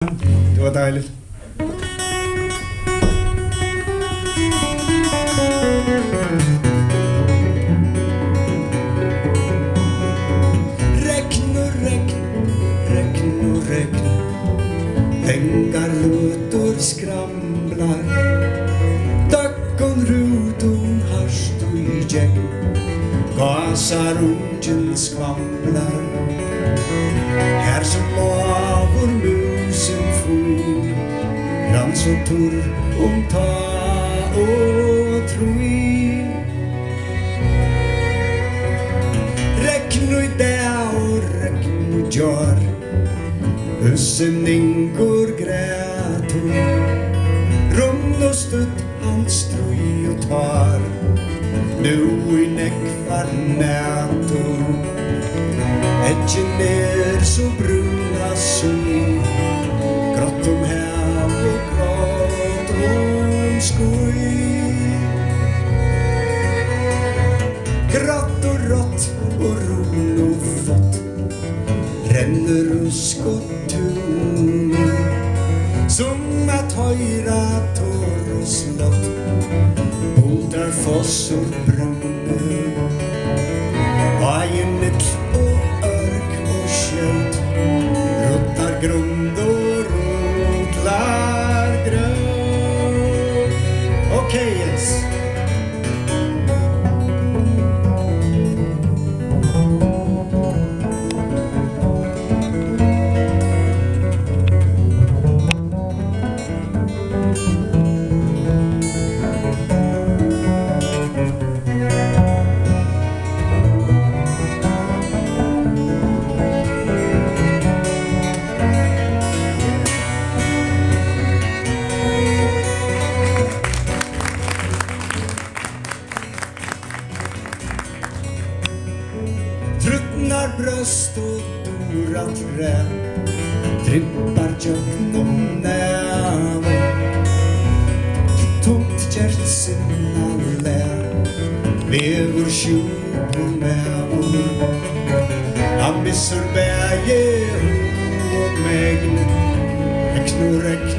Det var dejligt. Räkn. Pengar, lutor, skramlar. Dackon, ruton, harst och i gäng. Gasar, ungen skvamblar. Här som avor musen full. Rans och torr, ta och troi. Räkn i det och räkn i jar. Husen ingår grätor. Rund och stutt hans troi och tar. Nu i näckvar nätor. Edgen är så bruna sol. Grått om häv och grått om skoj. Grått och rått och ron och fått. Ränner rusk och tung. Som att höjra torr och slott. Bodar foss och brunner. Vajennet och örk och kött. Ruttar grund och rotlar grönt. Okej, yes. Tröttnar bröst och dora trä. Trippar kött om näven. Tomt hjärtsinna lä. Lever tjup och nävor. Han missar bäge och mägn. Räkn